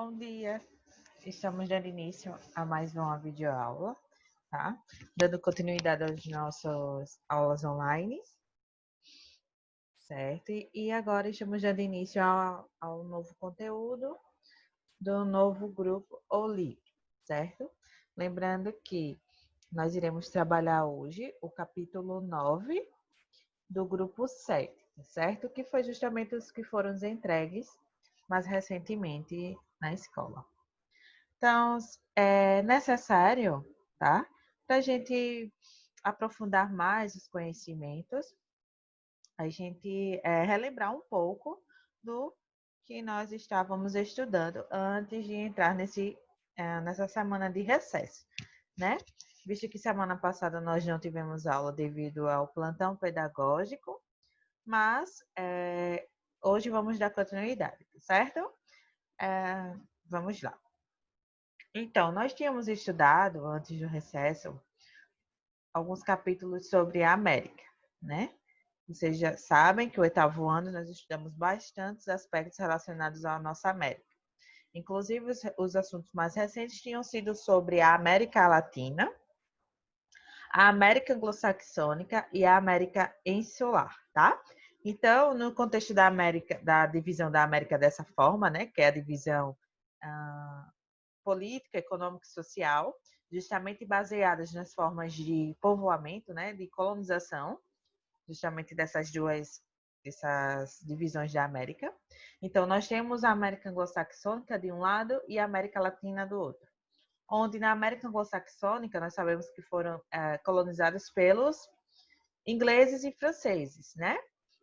Bom dia. Estamos dando início a mais uma videoaula, tá? Dando continuidade às nossas aulas online, certo? E agora estamos dando início ao novo conteúdo do novo grupo OLI, certo? Lembrando que nós iremos trabalhar hoje o capítulo 9 do grupo 7, certo? Que foi justamente os que foram entregues mais recentemente na escola. Então, é necessário, tá? Para a gente aprofundar mais os conhecimentos, a gente relembrar um pouco do que nós estávamos estudando antes de entrar nessa semana de recesso, né? Visto que semana passada nós não tivemos aula devido ao plantão pedagógico, mas hoje vamos dar continuidade, certo? Vamos lá. Então, nós tínhamos estudado, antes do recesso, alguns capítulos sobre a América, né? Vocês já sabem que o 8º ano nós estudamos bastantes aspectos relacionados à nossa América. Inclusive, os assuntos mais recentes tinham sido sobre a América Latina, a América Anglo-Saxônica e a América Insular, tá? Então, no contexto da divisão da América dessa forma, né, que é a divisão política, econômica e social, justamente baseadas nas formas de povoamento, né, de colonização, justamente dessas divisões da América. Então, nós temos a América Anglo-Saxônica de um lado e a América Latina do outro. Onde na América Anglo-Saxônica nós sabemos que foram colonizados pelos ingleses e franceses, né?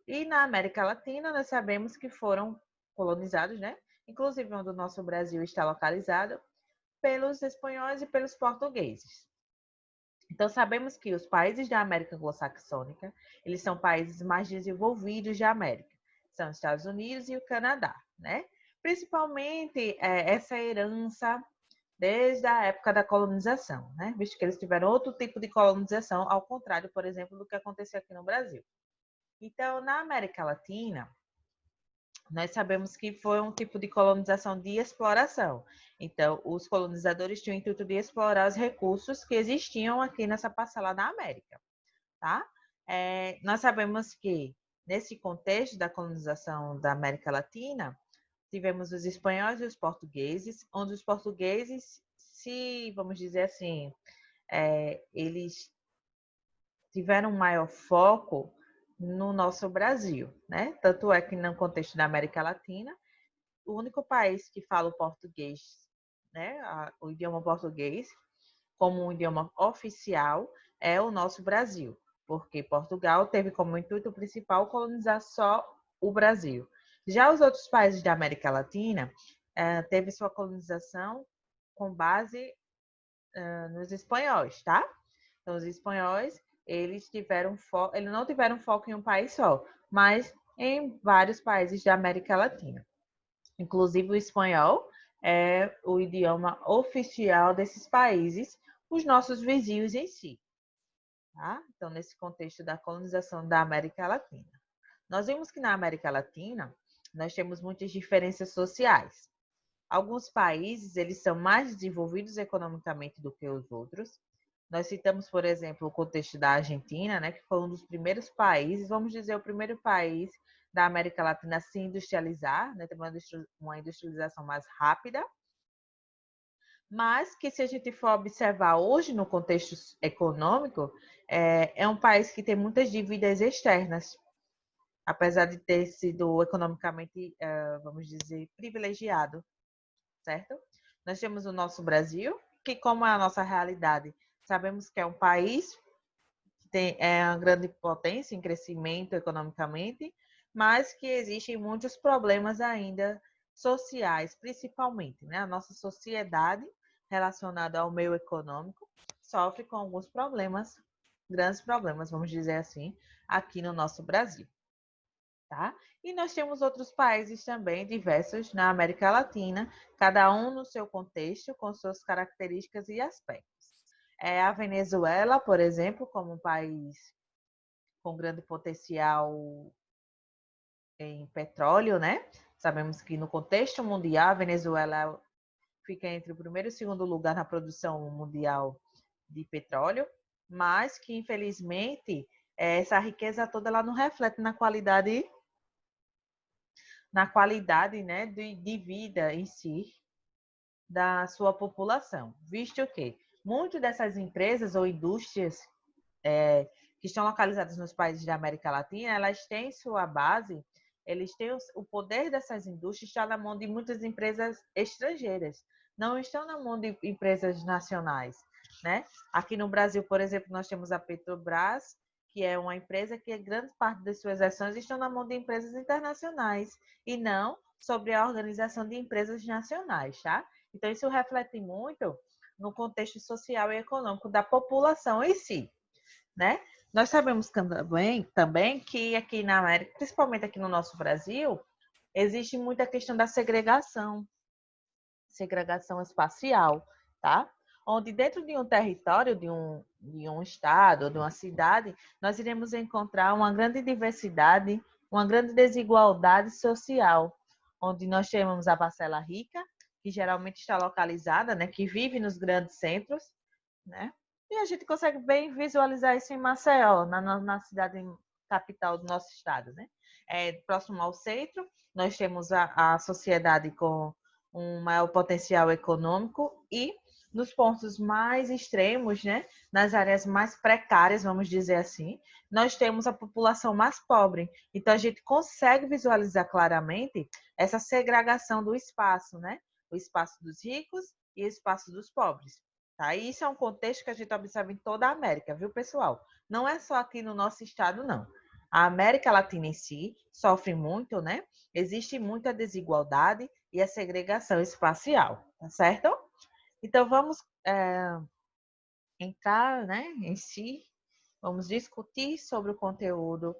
E na América Latina nós sabemos que foram colonizados, né? Inclusive onde o nosso Brasil está localizado, pelos espanhóis e pelos portugueses. Então, sabemos que os países da América Anglo-Saxônica, eles são países mais desenvolvidos da América. São os Estados Unidos e o Canadá, né? Principalmente essa herança desde a época da colonização, né? Visto que eles tiveram outro tipo de colonização, ao contrário, por exemplo, do que aconteceu aqui no Brasil. Então, na América Latina, nós sabemos que foi um tipo de colonização de exploração. Então, os colonizadores tinham o intuito de explorar os recursos que existiam aqui nessa parcela da América, tá? Nós sabemos que, nesse contexto da colonização da América Latina, tivemos os espanhóis e os portugueses, onde os portugueses, vamos dizer assim, eles tiveram um maior foco no nosso Brasil, né? Tanto é que no contexto da América Latina, o único país que fala o português, né, o idioma português, como um idioma oficial, é o nosso Brasil, porque Portugal teve como intuito principal colonizar só o Brasil. Já os outros países da América Latina teve sua colonização com base nos espanhóis, tá? Então, os espanhóis, eles não tiveram foco em um país só, mas em vários países da América Latina. Inclusive, o espanhol é o idioma oficial desses países, os nossos vizinhos em si. Tá? Então, nesse contexto da colonização da América Latina. Nós vimos que na América Latina, nós temos muitas diferenças sociais. Alguns países, eles são mais desenvolvidos economicamente do que os outros. Nós citamos, por exemplo, o contexto da Argentina, né, que foi um dos primeiros países, vamos dizer, o primeiro país da América Latina a se industrializar, né, ter uma industrialização mais rápida, mas que, se a gente for observar hoje no contexto econômico, é um país que tem muitas dívidas externas, apesar de ter sido economicamente, vamos dizer, privilegiado, certo? Nós temos o nosso Brasil, que, como é a nossa realidade, sabemos que é um país que é uma grande potência em crescimento economicamente, mas que existem muitos problemas ainda sociais, principalmente, né? A nossa sociedade relacionada ao meio econômico sofre com alguns problemas, grandes problemas, vamos dizer assim, aqui no nosso Brasil. Tá? E nós temos outros países também diversos na América Latina, cada um no seu contexto, com suas características e aspectos. A Venezuela, por exemplo, como um país com grande potencial em petróleo, né? Sabemos que no contexto mundial, a Venezuela fica entre o primeiro e o segundo lugar na produção mundial de petróleo, mas que, infelizmente, essa riqueza toda ela não reflete na qualidade, né, de vida em si da sua população, visto que muitas dessas empresas ou indústrias que estão localizadas nos países da América Latina, elas têm sua base, eles têm o poder dessas indústrias está na mão de muitas empresas estrangeiras, não estão na mão de empresas nacionais, né? Aqui no Brasil, por exemplo, nós temos a Petrobras, que é uma empresa que grande parte das suas ações estão na mão de empresas internacionais e não sobre a organização de empresas nacionais, tá? Então, isso reflete muito no contexto social e econômico da população em si, né? Nós sabemos também que aqui na América, principalmente aqui no nosso Brasil, existe muita questão da segregação espacial, tá? Onde dentro de um território, de um estado, de uma cidade, nós iremos encontrar uma grande diversidade, uma grande desigualdade social, onde nós temos a parcela rica, que geralmente está localizada, né, que vive nos grandes centros, né? E a gente consegue bem visualizar isso em Maceió, na cidade capital do nosso estado, né? Próximo ao centro, nós temos a sociedade com um maior potencial econômico e nos pontos mais extremos, né, nas áreas mais precárias, vamos dizer assim, nós temos a população mais pobre. Então a gente consegue visualizar claramente essa segregação do espaço, né? O espaço dos ricos e o espaço dos pobres. Tá? E isso é um contexto que a gente observa em toda a América, viu, pessoal? Não é só aqui no nosso estado, não. A América Latina em si sofre muito, né? Existe muita desigualdade e a segregação espacial, tá certo? Então, vamos entrar, né, em si, vamos discutir sobre o conteúdo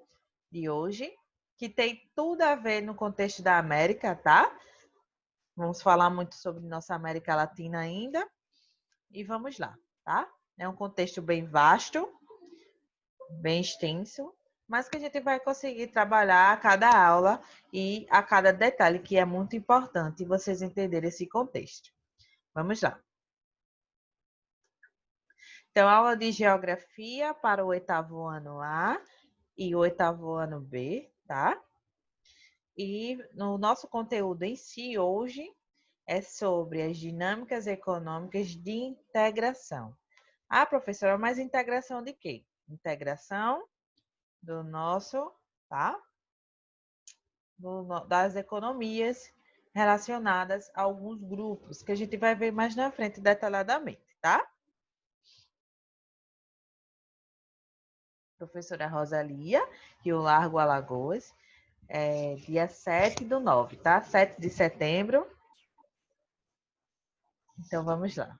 de hoje, que tem tudo a ver no contexto da América, tá? Vamos falar muito sobre nossa América Latina ainda, e vamos lá, tá? É um contexto bem vasto, bem extenso, mas que a gente vai conseguir trabalhar a cada aula e a cada detalhe, que é muito importante vocês entenderem esse contexto. Vamos lá. Então, aula de geografia para o oitavo ano A e o oitavo ano B, tá? E no nosso conteúdo em si hoje é sobre as dinâmicas econômicas de integração. Ah, professora, mas integração de quê? Integração do nosso, tá? Das economias relacionadas a alguns grupos, que a gente vai ver mais na frente detalhadamente, tá? Professora Rosalia, Rio Largo, Alagoas, dia 7/9, tá? 7 de setembro. Então, vamos lá.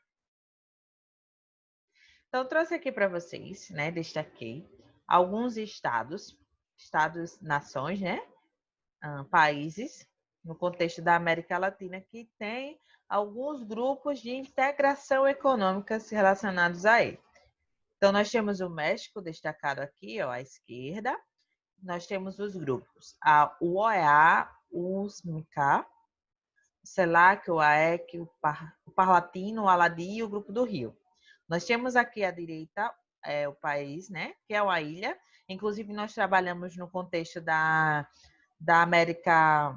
Então, trouxe aqui para vocês, né? Destaquei alguns estados, nações, né? Países, no contexto da América Latina, que tem alguns grupos de integração econômica relacionados a ele. Então, nós temos o México destacado aqui, ó, à esquerda. Nós temos os grupos, o OEA, o USMCA, o CELAC, o AEC, o Parlatino, o Aladi e o Grupo do Rio. Nós temos aqui à direita o país, né, que é uma ilha. Inclusive, nós trabalhamos no contexto da América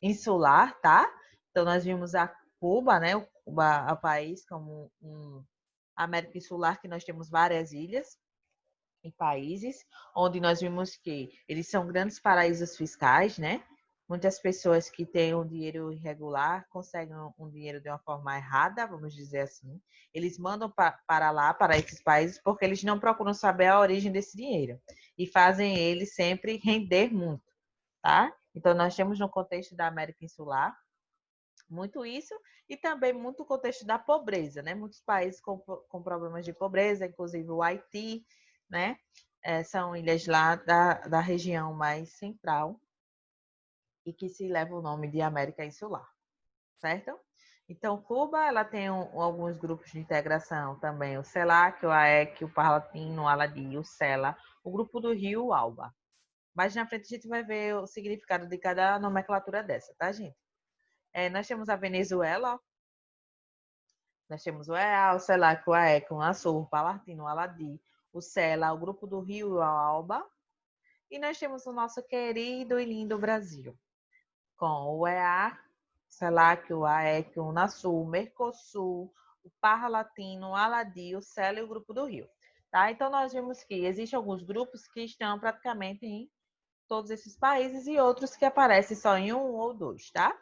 Insular, tá? Então, nós vimos a Cuba, né, o país como América Insular, que nós temos várias ilhas e países, onde nós vimos que eles são grandes paraísos fiscais, né? Muitas pessoas que têm um dinheiro irregular conseguem um dinheiro de uma forma errada, vamos dizer assim. Eles mandam para lá, para esses países, porque eles não procuram saber a origem desse dinheiro e fazem ele sempre render muito, tá? Então, nós temos no contexto da América Insular muito isso e também muito o contexto da pobreza, né? Muitos países com problemas de pobreza, inclusive o Haiti, né? São ilhas lá da região mais central e que se leva o nome de América Insular, certo? Então, Cuba, ela tem alguns grupos de integração também, o CELAC, o AEC, o Parlatino, o Aladi, o CELA, o Grupo do Rio, o ALBA. Mas na frente a gente vai ver o significado de cada nomenclatura dessa, tá, gente? Nós temos a Venezuela, Nós temos o EA, o CELAC, o AEC, o UNASUR, o PALATINO, o ALADI, o CELA, o Grupo do Rio e o ALBA. E nós temos o nosso querido e lindo Brasil, com o EA, CELAC, o AEC, o UNASUR, o Mercosul, o PALATINO, o ALADI, o CELA e o Grupo do Rio. Tá? Então, nós vemos que existem alguns grupos que estão praticamente em todos esses países e outros que aparecem só em um ou dois, tá?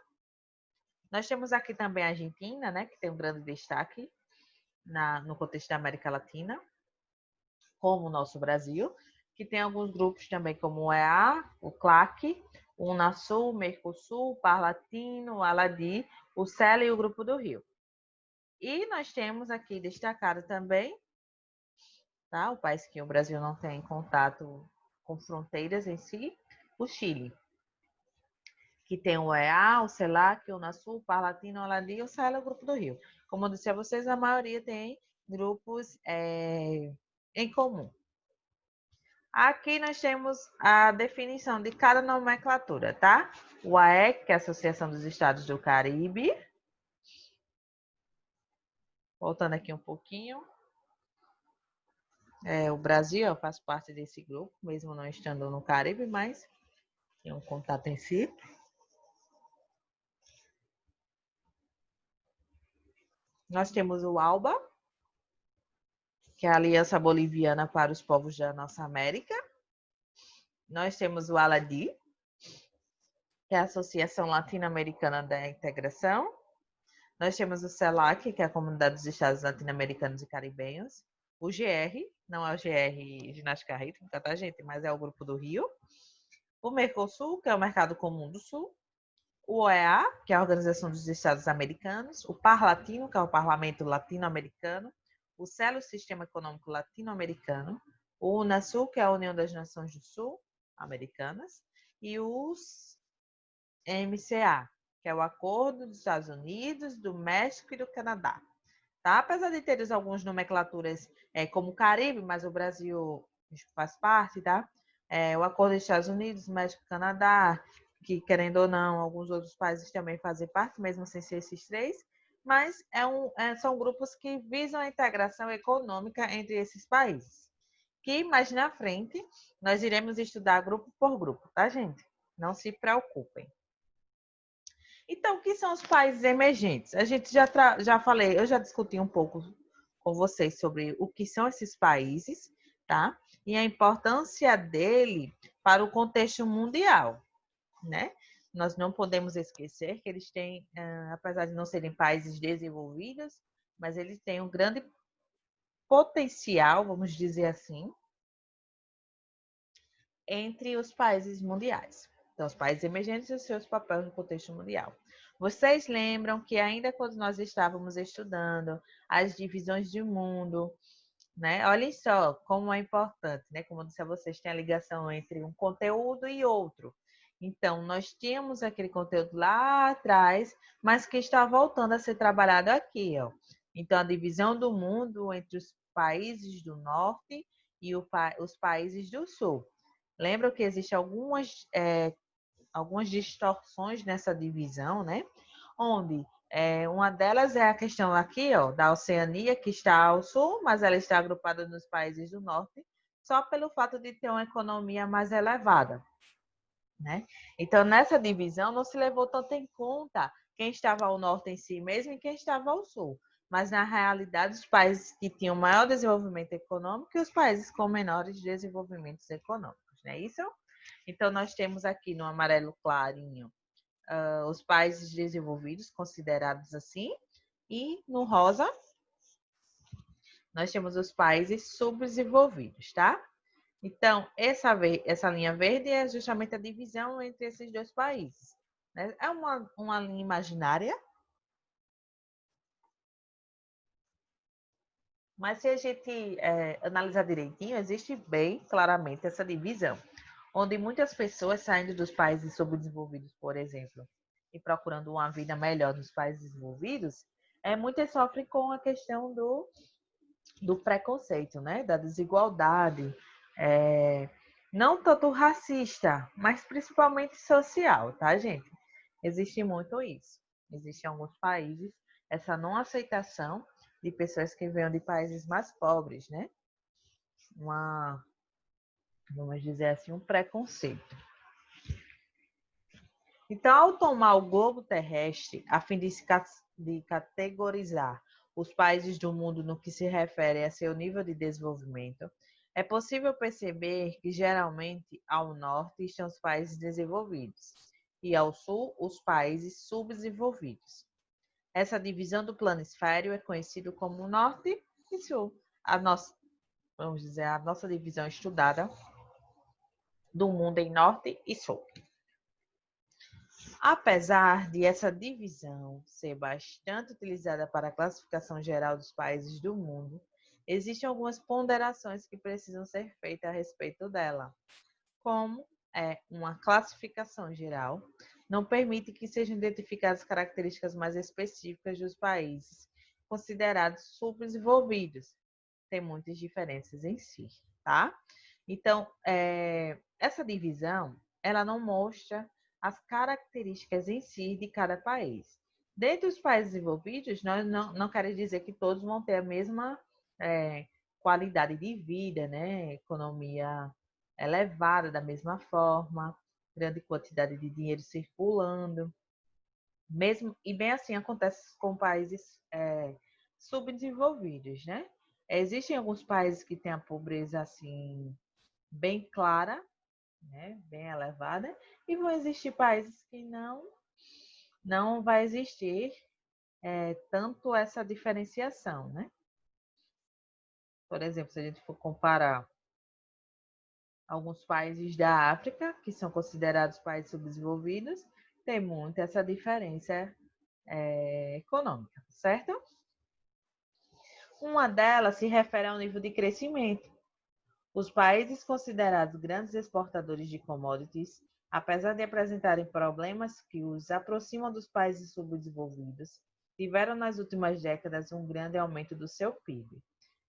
Nós temos aqui também a Argentina, né, que tem um grande destaque no contexto da América Latina, como o nosso Brasil, que tem alguns grupos também como o EA, o CLAC, o UNASUR, o Mercosul, o PALATINO, o ALADI, o CELA e o Grupo do Rio. E nós temos aqui destacado também, tá, o país que o Brasil não tem contato com fronteiras em si, o Chile, que tem o EA, o CELAC, o UNASUR, o PALATINO, o ALADI e o CELA e o Grupo do Rio. Como eu disse a vocês, a maioria tem grupos em comum. Aqui nós temos a definição de cada nomenclatura, tá? O AEC, que é a Associação dos Estados do Caribe. Voltando aqui um pouquinho. O Brasil faz parte desse grupo, mesmo não estando no Caribe, mas tem um contato em si. Nós temos o ALBA, que é a Aliança Boliviana para os Povos da Nossa América. Nós temos o ALADI, que é a Associação Latino-Americana da Integração. Nós temos o CELAC, que é a Comunidade dos Estados Latino-Americanos e Caribenhos. O GR, não é o GR Ginástica Rítmica, tá, gente? Mas é o Grupo do Rio. O Mercosul, que é o Mercado Comum do Sul. O OEA, que é a Organização dos Estados Americanos. O PAR-Latino, que é o Parlamento Latino-Americano. O CELA, o Sistema Econômico Latino-Americano. O UNASUR, que é a União das Nações do Sul Americanas. E os MCA, que é o Acordo dos Estados Unidos, do México e do Canadá. Tá? Apesar de ter algumas nomenclaturas como o Caribe, mas o Brasil faz parte, tá? O Acordo dos Estados Unidos, México e Canadá, que querendo ou não, alguns outros países também fazem parte, mesmo sem ser esses três, mas são grupos que visam a integração econômica entre esses países. Que mais na frente nós iremos estudar grupo por grupo, tá, gente? Não se preocupem. Então, o que são os países emergentes? A gente já falei, eu já discuti um pouco com vocês sobre o que são esses países, tá? E a importância dele para o contexto mundial, né? Nós não podemos esquecer que eles têm, apesar de não serem países desenvolvidos, mas eles têm um grande potencial, vamos dizer assim, entre os países mundiais. Então, os países emergentes e os seus papéis no contexto mundial. Vocês lembram que ainda quando nós estávamos estudando as divisões de mundo, né? Olhem só como é importante, né? Como eu disse a vocês, tem a ligação entre um conteúdo e outro. Então, nós tínhamos aquele conteúdo lá atrás, mas que está voltando a ser trabalhado aqui, ó. Então, a divisão do mundo entre os países do norte e os países do sul. Lembram que existem algumas distorções nessa divisão, né? Onde uma delas é a questão aqui, ó, da Oceania, que está ao sul, mas ela está agrupada nos países do norte, só pelo fato de ter uma economia mais elevada, né? Então, nessa divisão, não se levou tanto em conta quem estava ao norte em si mesmo e quem estava ao sul. Mas, na realidade, os países que tinham maior desenvolvimento econômico e os países com menores desenvolvimentos econômicos, não é isso? Então, nós temos aqui no amarelo clarinho os países desenvolvidos, considerados assim, e no rosa nós temos os países subdesenvolvidos, tá? Então, essa linha verde é justamente a divisão entre esses dois países, né? É uma linha imaginária, mas se a gente analisar direitinho, existe bem claramente essa divisão, onde muitas pessoas saindo dos países subdesenvolvidos, por exemplo, e procurando uma vida melhor nos países desenvolvidos, muitas sofrem com a questão do preconceito, né? Da desigualdade, não tanto racista, mas principalmente social, tá, gente? Existe muito isso. Existem alguns países essa não aceitação de pessoas que venham de países mais pobres, né? Vamos dizer assim, um preconceito. Então, ao tomar o globo terrestre, a fim de categorizar os países do mundo no que se refere a seu nível de desenvolvimento, é possível perceber que, geralmente, ao norte estão os países desenvolvidos e ao sul, os países subdesenvolvidos. Essa divisão do planisfério é conhecida como norte e sul. Vamos dizer, a nossa divisão estudada do mundo em norte e sul. Apesar de essa divisão ser bastante utilizada para a classificação geral dos países do mundo, existem algumas ponderações que precisam ser feitas a respeito dela. Como uma classificação geral, não permite que sejam identificadas características mais específicas dos países considerados subdesenvolvidos. Tem muitas diferenças em si, tá? Então, essa divisão, ela não mostra as características em si de cada país. Dentre os países desenvolvidos, nós não quer dizer que todos vão ter a mesma qualidade de vida, né? Economia elevada da mesma forma, grande quantidade de dinheiro circulando. Mesmo, e bem assim acontece com países subdesenvolvidos, né? Existem alguns países que têm a pobreza assim bem clara, né, bem elevada, e vão existir países que não vai existir tanto essa diferenciação, né? Por exemplo, se a gente for comparar alguns países da África, que são considerados países subdesenvolvidos, tem muito essa diferença econômica, certo? Uma delas se refere ao nível de crescimento. Os países considerados grandes exportadores de commodities, apesar de apresentarem problemas que os aproximam dos países subdesenvolvidos, tiveram nas últimas décadas um grande aumento do seu PIB.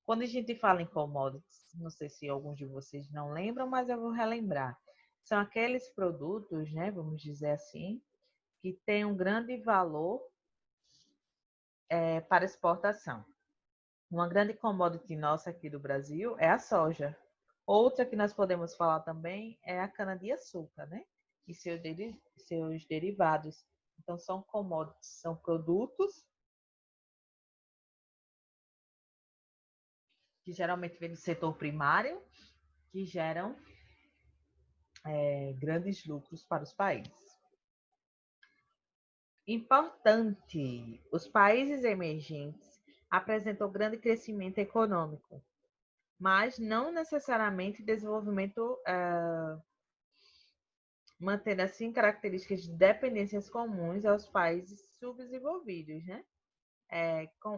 Quando a gente fala em commodities, não sei se alguns de vocês não lembram, mas eu vou relembrar. São aqueles produtos, né, vamos dizer assim, que têm um grande valor para exportação. Uma grande commodity nossa aqui do Brasil é a soja. Outra que nós podemos falar também é a cana-de-açúcar, né? E seus derivados. Então, são commodities, são produtos que geralmente vêm do setor primário, que geram grandes lucros para os países. Importante, os países emergentes apresentam grande crescimento econômico, mas não necessariamente desenvolvimento mantendo assim características de dependências comuns aos países subdesenvolvidos, né?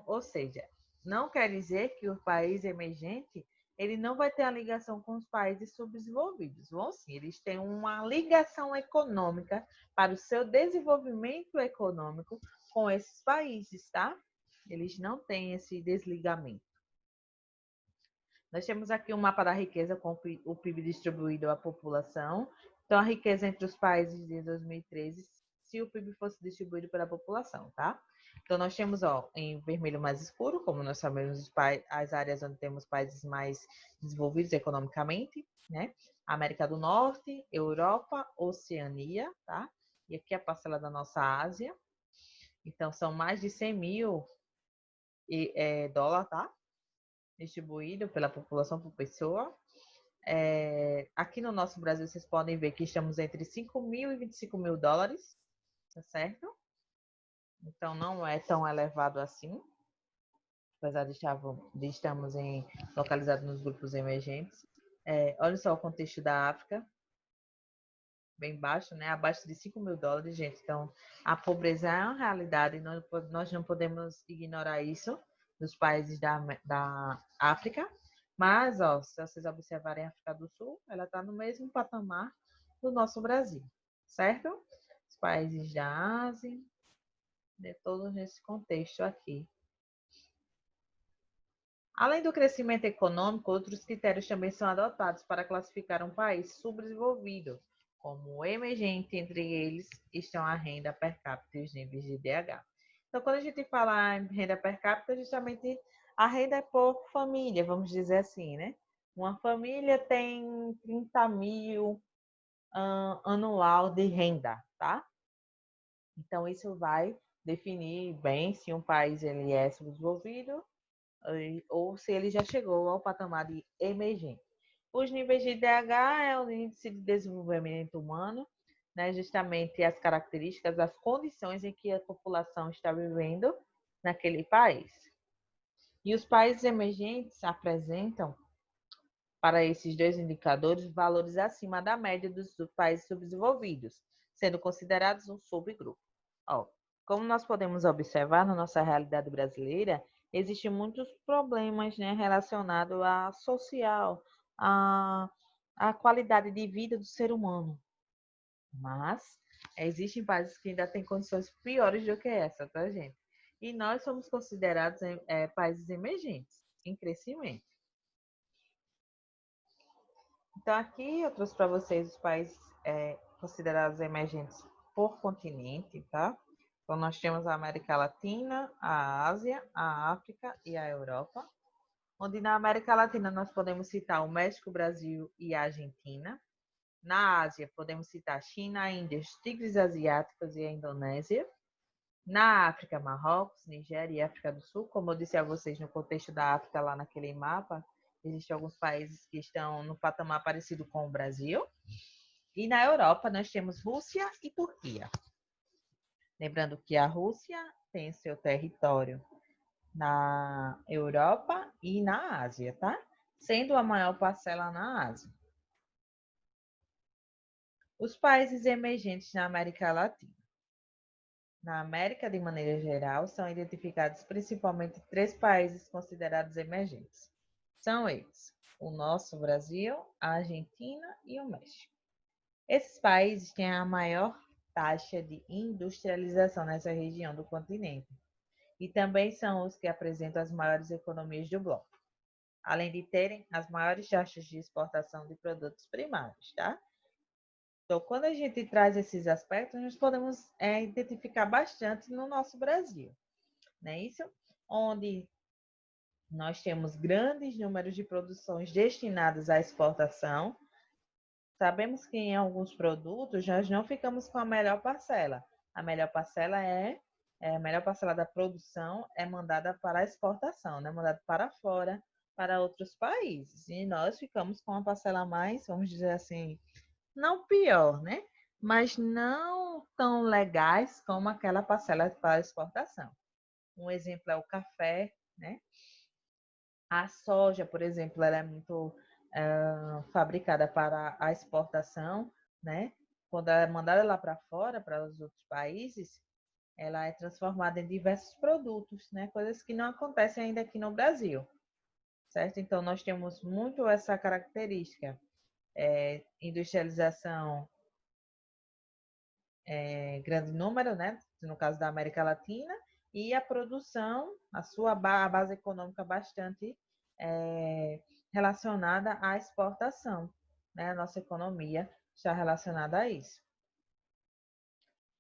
Ou seja, não quer dizer que o país emergente ele não vai ter a ligação com os países subdesenvolvidos. Vão sim, eles têm uma ligação econômica para o seu desenvolvimento econômico com esses países, tá? Eles não têm esse desligamento. Nós temos aqui um mapa da riqueza com o PIB distribuído à população. Então, a riqueza entre os países de 2013, se o PIB fosse distribuído pela população, tá? Então, nós temos, em vermelho mais escuro, como nós sabemos, as áreas onde temos países mais desenvolvidos economicamente, né? América do Norte, Europa, Oceania, tá? E aqui a parcela da nossa Ásia. Então, são mais de 100 mil dólares, tá? Distribuído pela população por pessoa. Aqui no nosso Brasil, vocês podem ver que estamos entre 5 mil e 25 mil dólares, tá certo? Então, não é tão elevado assim, apesar de estarmos localizados nos grupos emergentes. Olha só o contexto da África, bem baixo, né? Abaixo de 5 mil dólares, gente. Então, a pobreza é uma realidade, nós não podemos ignorar isso nos países da África. Mas, se vocês observarem a África do Sul, ela está no mesmo patamar do nosso Brasil, certo? Os países da Ásia, todos nesse contexto aqui. Além do crescimento econômico, outros critérios também são adotados para classificar um país subdesenvolvido, como emergente. Entre eles estão a renda per capita e os níveis de IDH. Então, quando a gente fala em renda per capita, justamente a renda é por família, vamos dizer assim, né? Uma família tem 30 mil anual de renda, tá? Então, isso vai definir bem se um país ele é subdesenvolvido ou se ele já chegou ao patamar de emergente. Os níveis de IDH é o Índice de Desenvolvimento Humano, né, justamente as características, as condições em que a população está vivendo naquele país. E os países emergentes apresentam, para esses dois indicadores, valores acima da média dos países subdesenvolvidos, sendo considerados um subgrupo. Ó, como nós podemos observar na nossa realidade brasileira, existem muitos problemas, né, relacionados à social, à qualidade de vida do ser humano. Mas existem países que ainda têm condições piores do que essa, tá, gente? E nós somos considerados países emergentes, em crescimento. Então, aqui eu trouxe para vocês os países considerados emergentes por continente, tá? Então, nós temos a América Latina, a Ásia, a África e a Europa. Onde na América Latina nós podemos citar o México, o Brasil e a Argentina. Na Ásia, podemos citar a China, a Índia, os tigres asiáticos e a Indonésia. Na África, Marrocos, Nigéria e África do Sul. Como eu disse a vocês, no contexto da África, lá naquele mapa, existem alguns países que estão no patamar parecido com o Brasil. E na Europa, nós temos Rússia e Turquia. Lembrando que a Rússia tem seu território na Europa e na Ásia, tá? Sendo a maior parcela na Ásia. Os países emergentes na América Latina. Na América, de maneira geral, são identificados principalmente 3 países considerados emergentes. São eles: o nosso Brasil, a Argentina e o México. Esses países têm a maior taxa de industrialização nessa região do continente e também são os que apresentam as maiores economias do bloco, além de terem as maiores taxas de exportação de produtos primários, tá? Então, quando a gente traz esses aspectos, nós podemos identificar bastante no nosso Brasil, né? Isso onde nós temos grandes números de produções destinadas à exportação. Sabemos que em alguns produtos nós não ficamos com a melhor parcela. A melhor parcela a melhor parcela da produção é mandada para a exportação, né? Mandada para fora, para outros países. E nós ficamos com a parcela mais, vamos dizer assim, não pior, né? Mas não tão legais como aquela parcela para exportação. Um exemplo é o café, né? A soja, por exemplo, ela é muito fabricada para a exportação, né? Quando ela é mandada lá para fora, para os outros países, ela é transformada em diversos produtos, né? Coisas que não acontecem ainda aqui no Brasil, certo? Então, nós temos muito essa característica, industrialização grande número, né? No caso da América Latina, e a produção, a sua base econômica bastante relacionada à exportação, né? A nossa economia está relacionada a isso.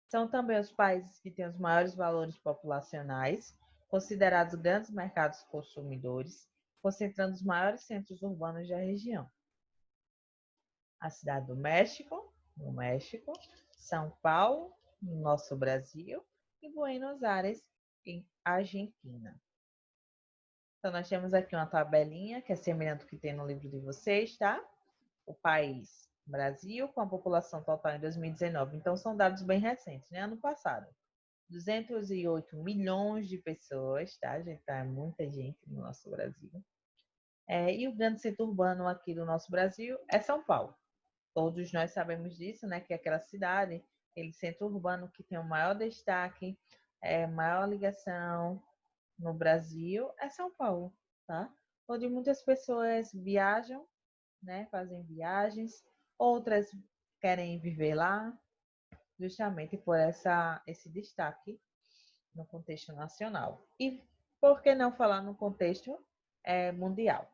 São também os países que têm os maiores valores populacionais, considerados grandes mercados consumidores, concentrando os maiores centros urbanos da região. A cidade do México, no México, São Paulo, no nosso Brasil, e Buenos Aires, em Argentina. Então, nós temos aqui uma tabelinha que é semelhante ao que tem no livro de vocês, tá? O país, Brasil, com a população total em 2019. Então, são dados bem recentes, né? Ano passado. 208 milhões de pessoas, tá, gente? Tá muita gente no nosso Brasil. E o grande centro urbano aqui do nosso Brasil é São Paulo. Todos nós sabemos disso, né? Que é aquela cidade, aquele centro urbano que tem o maior destaque, maior ligação no Brasil é São Paulo, tá? Onde muitas pessoas viajam, né? Fazem viagens, outras querem viver lá, justamente por esse destaque no contexto nacional. E por que não falar no contexto mundial?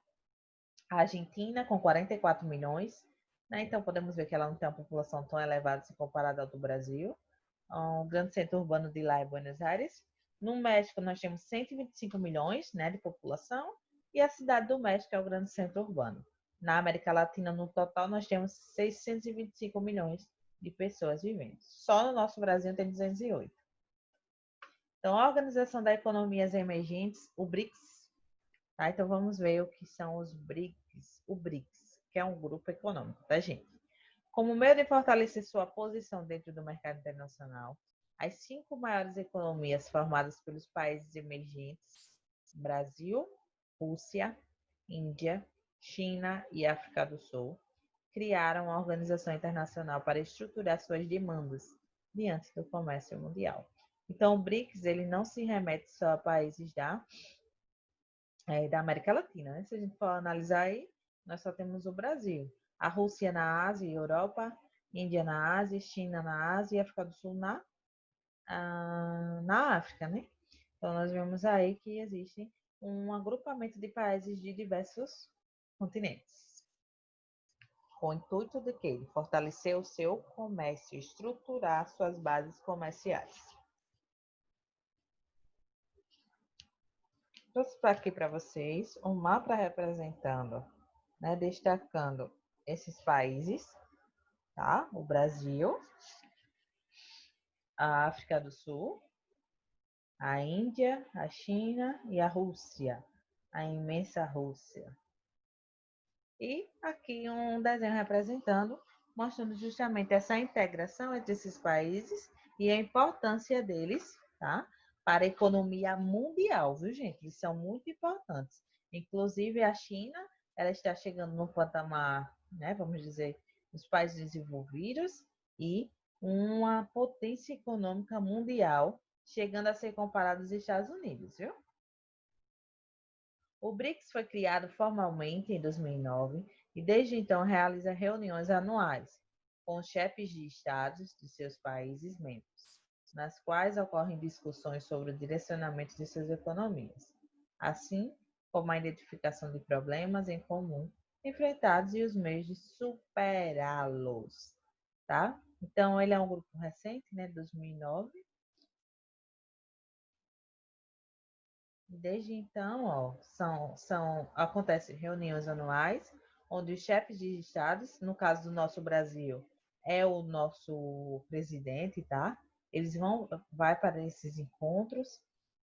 A Argentina, com 44 milhões, né? Então podemos ver que ela não tem uma população tão elevada se comparada ao do Brasil. O grande centro urbano de lá é Buenos Aires. No México, nós temos 125 milhões, né, de população, e a cidade do México é o grande centro urbano. Na América Latina, no total, nós temos 625 milhões de pessoas vivendo. Só no nosso Brasil tem 208. Então, a Organização das Economias Emergentes, o BRICS, tá? Então, vamos ver o que são os BRICS. O BRICS, que é um grupo econômico, tá, gente? Como meio de fortalecer sua posição dentro do mercado internacional, as 5 maiores economias formadas pelos países emergentes, Brasil, Rússia, Índia, China e África do Sul, criaram uma organização internacional para estruturar suas demandas diante do comércio mundial. Então, o BRICS ele não se remete só a países da América Latina, né? Se a gente for analisar aí, nós só temos o Brasil, a Rússia na Ásia e Europa, Índia na Ásia, China na Ásia e África do Sul na África, né? Então, nós vemos aí que existe um agrupamento de países de diversos continentes, com o intuito de quê? De fortalecer o seu comércio, estruturar suas bases comerciais. Trouxe aqui para vocês um mapa representando, né, destacando esses países, tá? O Brasil, a África do Sul, a Índia, a China e a Rússia, a imensa Rússia. E aqui um desenho representando, mostrando justamente essa integração entre esses países e a importância deles, tá? Para a economia mundial, viu, gente? Eles são muito importantes. Inclusive, a China, ela está chegando no patamar, né, vamos dizer, dos países desenvolvidos e uma potência econômica mundial, chegando a ser comparada aos Estados Unidos, viu? O BRICS foi criado formalmente em 2009 e desde então realiza reuniões anuais com os chefes de estados de seus países membros, nas quais ocorrem discussões sobre o direcionamento de suas economias, assim como a identificação de problemas em comum enfrentados e os meios de superá-los, tá? Então, ele é um grupo recente, né, 2009. Desde então, ó, acontecem reuniões anuais, onde os chefes de estados, no caso do nosso Brasil, é o nosso presidente, tá? Eles vai para esses encontros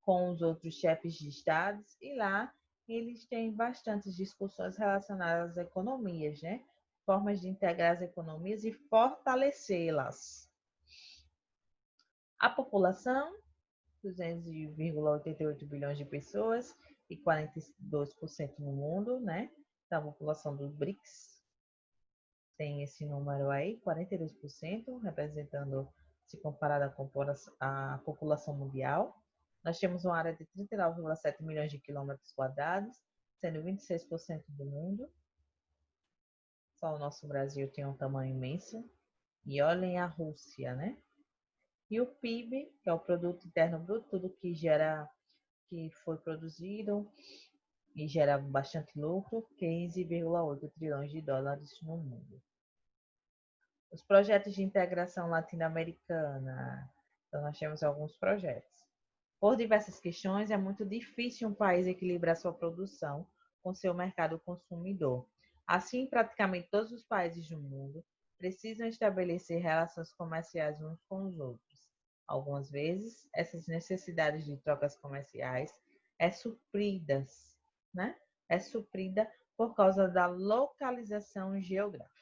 com os outros chefes de estados e lá eles têm bastantes discussões relacionadas às economias, né? Formas de integrar as economias e fortalecê-las. A população 200,88 bilhões de pessoas e 42% no mundo, né? Da população do BRICS tem esse número aí, 42%, representando, se comparado à população mundial. Nós temos uma área de 39,7 milhões de quilômetros quadrados, sendo 26% do mundo. Só o nosso Brasil tem um tamanho imenso. E olhem a Rússia, né? E o PIB, que é o Produto Interno Bruto, tudo que foi produzido e gera bastante lucro, 15,8 trilhões de dólares no mundo. Os projetos de integração latino-americana. Então, nós temos alguns projetos. Por diversas questões, é muito difícil um país equilibrar sua produção com seu mercado consumidor. Assim, praticamente todos os países do mundo precisam estabelecer relações comerciais uns com os outros. Algumas vezes, essas necessidades de trocas comerciais é supridas, né? É suprida por causa da localização geográfica.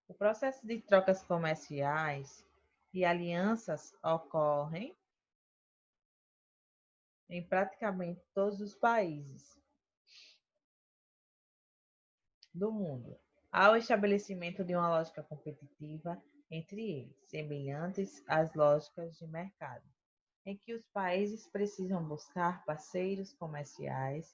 O processo de trocas comerciais e alianças ocorrem em praticamente todos os países do mundo. Há o estabelecimento de uma lógica competitiva entre eles, semelhantes às lógicas de mercado, em que os países precisam buscar parceiros comerciais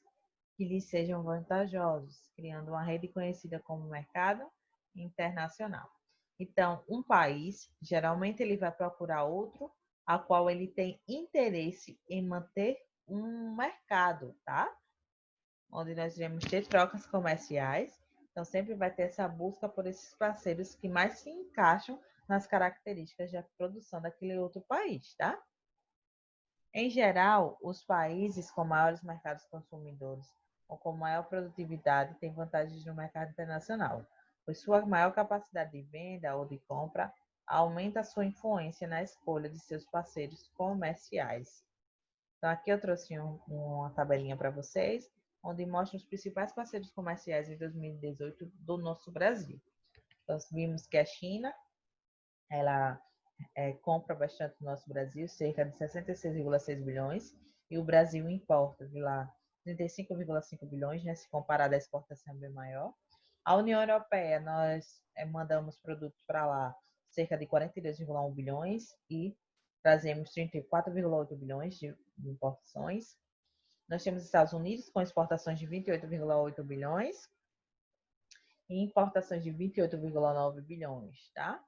que lhes sejam vantajosos, criando uma rede conhecida como mercado internacional. Então, um país, geralmente ele vai procurar outro, a qual ele tem interesse em manter um mercado, tá? Onde nós iremos ter trocas comerciais. Então, sempre vai ter essa busca por esses parceiros que mais se encaixam nas características de produção daquele outro país, tá? Em geral, os países com maiores mercados consumidores ou com maior produtividade têm vantagens no mercado internacional, pois sua maior capacidade de venda ou de compra aumenta a sua influência na escolha de seus parceiros comerciais. Então, aqui eu trouxe uma tabelinha para vocês, onde mostra os principais parceiros comerciais em 2018 do nosso Brasil. Nós vimos que a China, ela compra bastante no nosso Brasil, cerca de 66,6 bilhões, e o Brasil importa de lá 35,5 bilhões, né, se comparado à exportação bem maior. A União Europeia, nós mandamos produtos para lá, cerca de 42,1 bilhões, e trazemos 34,8 bilhões de importações. Nós temos os Estados Unidos com exportações de 28,8 bilhões e importações de 28,9 bilhões, tá?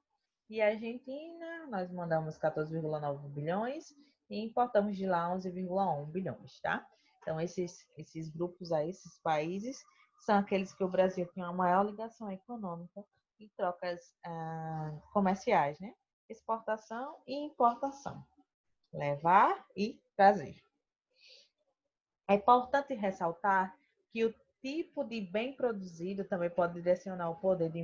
E a Argentina, nós mandamos 14,9 bilhões e importamos de lá 11,1 bilhões, tá? Então, esses grupos aí, esses países, são aqueles que o Brasil tem uma maior ligação econômica e trocas comerciais, né? Exportação e importação. Levar e trazer. É importante ressaltar que o tipo de bem produzido também pode direcionar o poder de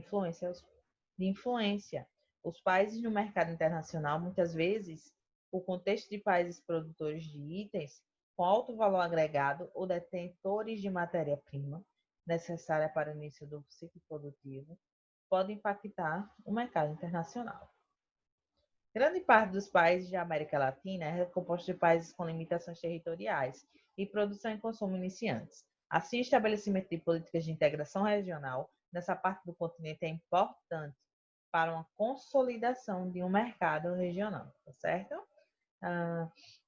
influência. Os países no mercado internacional, muitas vezes, o contexto de países produtores de itens com alto valor agregado ou detentores de matéria-prima necessária para o início do ciclo produtivo, pode impactar o mercado internacional. Grande parte dos países da América Latina é composta de países com limitações territoriais e produção e consumo iniciantes. Assim, o estabelecimento de políticas de integração regional nessa parte do continente é importante para uma consolidação de um mercado regional, tá certo?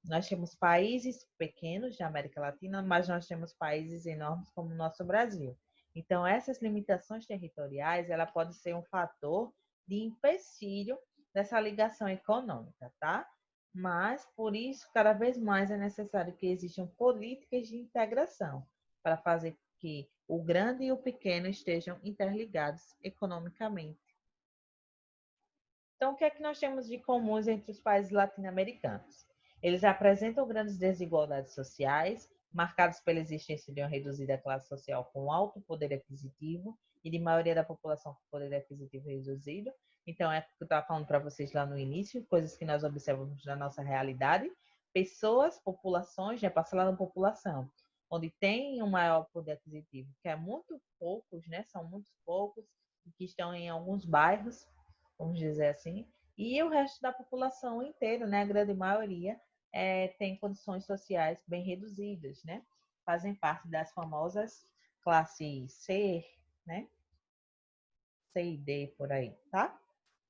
Nós temos países pequenos da América Latina, mas nós temos países enormes como o nosso Brasil. Então, essas limitações territoriais, ela pode ser um fator de empecilho dessa ligação econômica, tá? Mas, por isso, cada vez mais é necessário que existam políticas de integração para fazer que o grande e o pequeno estejam interligados economicamente. Então, o que é que nós temos de comuns entre os países latino-americanos? Eles apresentam grandes desigualdades sociais, marcadas pela existência de uma reduzida classe social com alto poder aquisitivo e de maioria da população com poder aquisitivo reduzido. Então, é o que eu estava falando para vocês lá no início, coisas que nós observamos na nossa realidade. Pessoas, populações, né, parcela da população, onde tem um maior poder aquisitivo, que é muito poucos, né, são muitos poucos, que estão em alguns bairros, vamos dizer assim, e o resto da população inteira, né, a grande maioria, tem condições sociais bem reduzidas, né? Fazem parte das famosas classes C, né? C e D por aí, tá?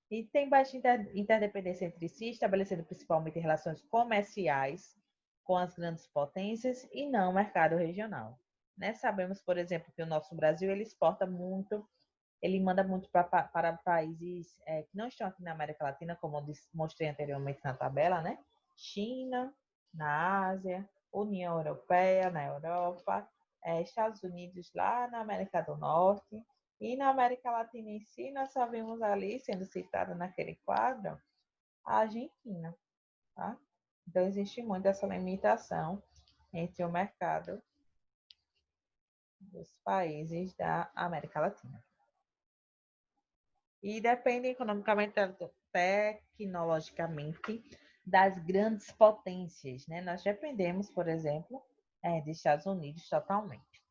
E tem baixa interdependência entre si, estabelecendo principalmente relações comerciais com as grandes potências e não mercado regional. Né? Sabemos, por exemplo, que o nosso Brasil ele exporta muito, ele manda muito para países que não estão aqui na América Latina, como eu mostrei anteriormente na tabela, né? China, na Ásia, União Europeia, na Europa, Estados Unidos lá na América do Norte, e na América Latina em si, nós só vimos ali, sendo citada naquele quadro, a Argentina, tá? Então, existe muito essa limitação entre o mercado dos países da América Latina. E dependem economicamente, tecnologicamente, das grandes potências, né? Nós dependemos, por exemplo, dos Estados Unidos totalmente.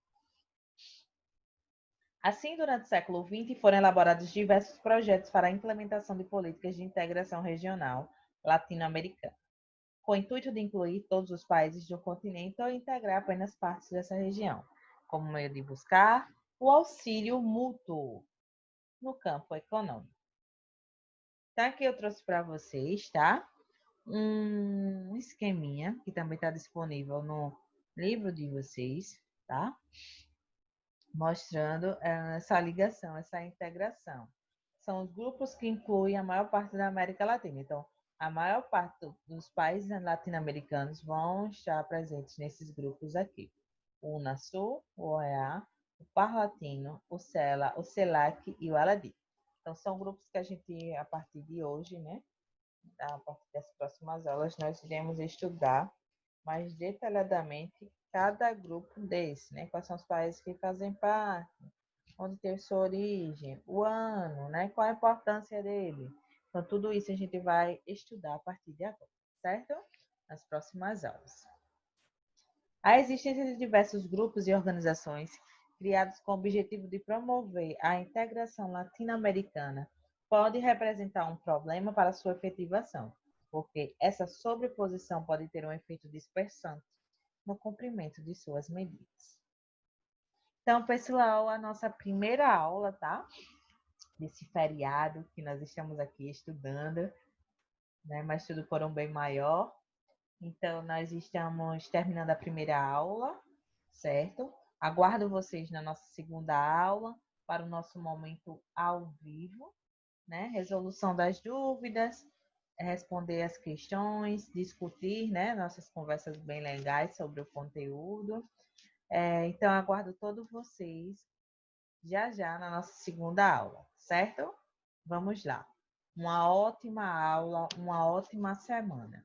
Assim, durante o século XX, foram elaborados diversos projetos para a implementação de políticas de integração regional latino-americana, com o intuito de incluir todos os países do continente ou integrar apenas partes dessa região, como meio de buscar o auxílio mútuo no campo econômico. Então, aqui eu trouxe para vocês, tá? Um esqueminha que também está disponível no livro de vocês, tá? Mostrando essa ligação, essa integração. São os grupos que incluem a maior parte da América Latina. Então, a maior parte dos países latino-americanos vão estar presentes nesses grupos aqui. O Unasul, o OEA, o Par Latino, o CELA, o CELAC e o ALADI. Então, são grupos que a gente, a partir de hoje, né, a partir das próximas aulas, nós iremos estudar mais detalhadamente cada grupo desse, né? Quais são os países que fazem parte, onde tem sua origem, o ano, né? Qual a importância dele. Então, tudo isso a gente vai estudar a partir de agora, certo? Nas próximas aulas. A existência de diversos grupos e organizações criados com o objetivo de promover a integração latino-americana pode representar um problema para sua efetivação, porque essa sobreposição pode ter um efeito dispersante no cumprimento de suas medidas. Então, pessoal, a nossa primeira aula, tá? Desse feriado que nós estamos aqui estudando, né? Mas tudo por um bem maior. Então, nós estamos terminando a primeira aula, certo? Aguardo vocês na nossa segunda aula para o nosso momento ao vivo, né? Resolução das dúvidas, responder as questões, discutir, né? Nossas conversas bem legais sobre o conteúdo. Então, aguardo todos vocês já na nossa segunda aula, certo? Vamos lá. Uma ótima aula, uma ótima semana.